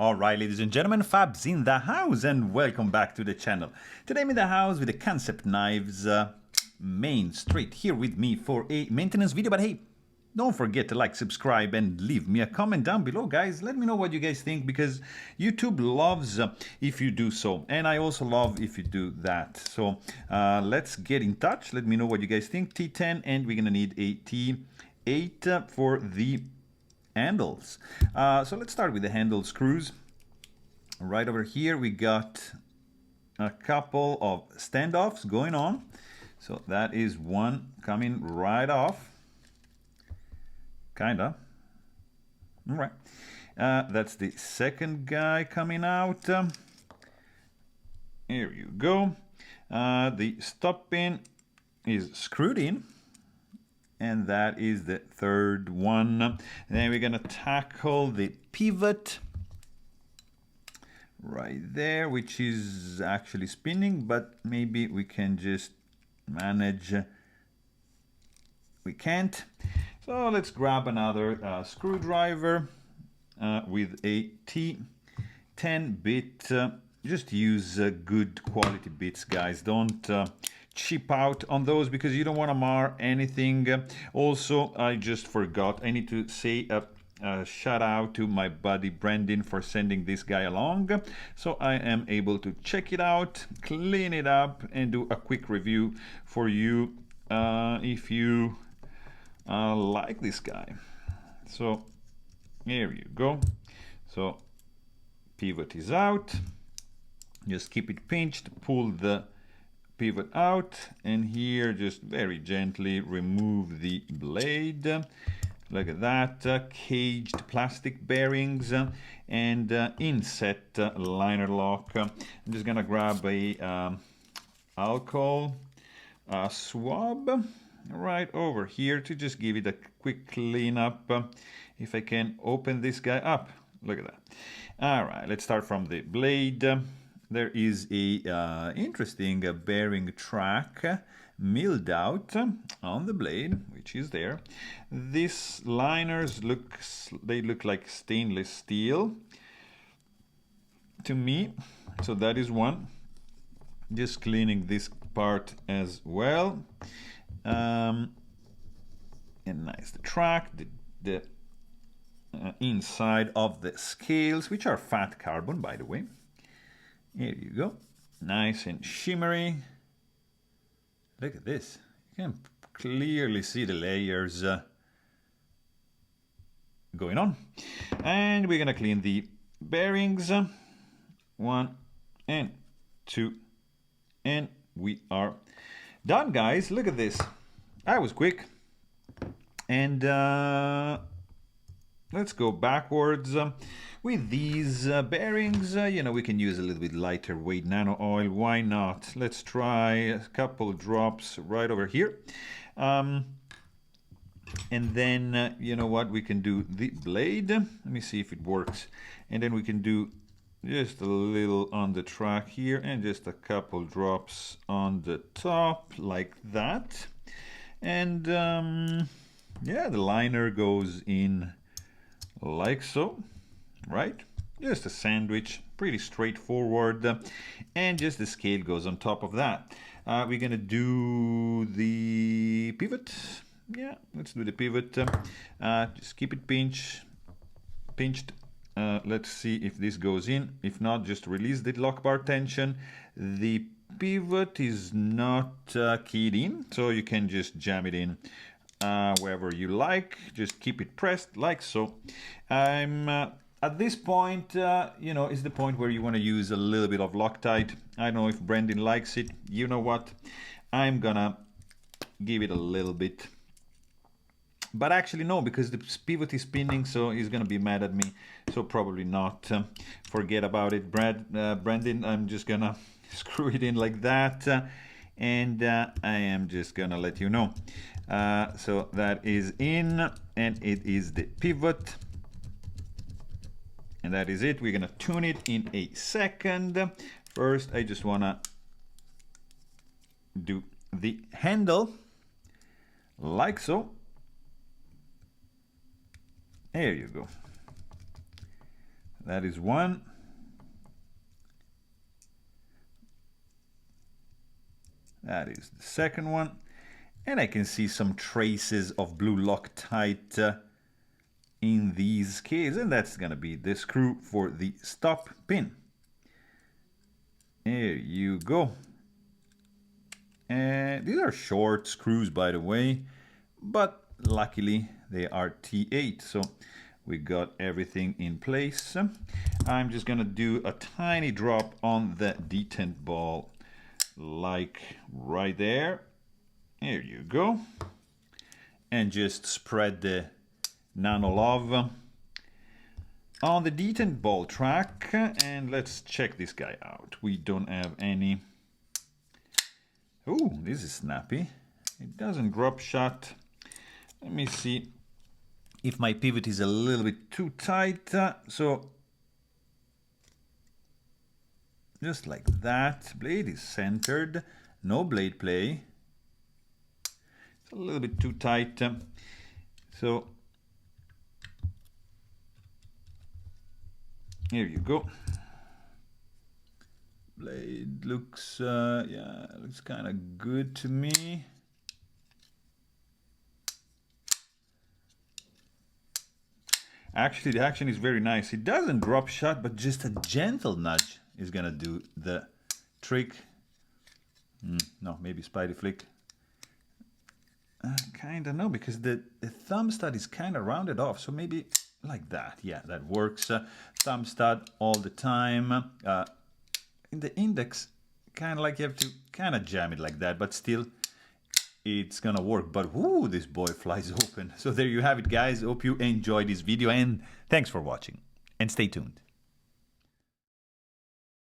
Alright, ladies and gentlemen, Fabs in the house, and welcome back to the channel. Today I'm in the house with the Kansept knives main street here with me for a maintenance video. But hey, don't forget to like, subscribe, and leave me a comment down below, guys. Let me know what you guys think, because YouTube loves if you do so, and I also love if you do that. So let's get in touch. Let me know what you guys think. T10, and we're gonna need a T8 for the handles. So let's start with the handle screws. Right over here we got a couple of standoffs going on. So that is one coming right off. Kinda. All right. That's the second guy coming out. Here you go. The stop pin is screwed in. And that is the third one. Then we're gonna tackle the pivot right there, which is actually spinning, but maybe we can just manage. We can't. So let's grab another screwdriver with a T10 bit. Just use good quality bits, guys. Don't cheap out on those, because you don't want to mar anything. Also, I just forgot, I need to say a shout out to my buddy Brandon for sending this guy along, so I am able to check it out, clean it up, and do a quick review for you if you like this guy. So here you go. So pivot is out, just keep it pinched, pull the pivot out, and here just very gently remove the blade. Look at that, caged plastic bearings and inset liner lock. I'm just gonna grab a alcohol swab right over here to just give it a quick cleanup. If I can open this guy up, look at that. All right, let's start from the blade. There is a interesting bearing track milled out on the blade, which is there. These liners look like stainless steel to me, so that is one. Just cleaning this part as well. And nice, the track, the inside of the scales, which are fat carbon, by the way. Here you go, nice and shimmery. Look at this, you can clearly see the layers going on. And we're gonna clean the bearings, 1 and 2, and we are done, guys. Look at this, that was quick. And let's go backwards. With these bearings, you know, we can use a little bit lighter weight nano oil. Why not? Let's try a couple drops right over here. And then, you know what, we can do the blade. Let me see if it works. And then we can do just a little on the track here, and just a couple drops on the top, like that. And yeah, the liner goes in like so. Right, just a sandwich, pretty straightforward, and just the scale goes on top of that. We're gonna do the pivot. Yeah, let's do the pivot. Just keep it pinched. Let's see if this goes in. If not, just release the lock bar tension. The pivot is not keyed in, so you can just jam it in wherever you like. Just keep it pressed like so. At this point, you know, is the point where you want to use a little bit of Loctite. I don't know if Brendan likes it. You know what? I'm gonna give it a little bit. But actually no, because the pivot is spinning, so he's gonna be mad at me. So probably not. Forget about it, Brendan. I'm just gonna screw it in like that. And I am just gonna let you know. So that is in, and it is the pivot. And that is it. We're gonna tune it in a second. First, I just wanna do the handle like so. There you go. That is one. That is the second one. And I can see some traces of blue Loctite in these scales, and that's gonna be the screw for the stop pin. There you go. And these are short screws, by the way, but luckily they are T8, so we got everything in place. I'm just gonna do a tiny drop on the detent ball, like right there. There you go. And just spread the Nano Love on the detent ball track, and let's check this guy out. We don't have any. Oh, this is snappy. It doesn't drop shut. Let me see if my pivot is a little bit too tight. So just like that. Blade is centered. No blade play. It's a little bit too tight. So here you go. Blade looks, yeah, looks kind of good to me. Actually, the action is very nice. It doesn't drop shut, but just a gentle nudge is gonna do the trick. No, maybe Spidey flick. Kinda no, because the thumb stud is kind of rounded off, so maybe like that. Yeah, that works. Thumb stud all the time. In the index, kind of like you have to kind of jam it like that, but still it's gonna work. But whoo, this boy flies open. So there you have it, guys. Hope you enjoyed this video, and thanks for watching, and stay tuned.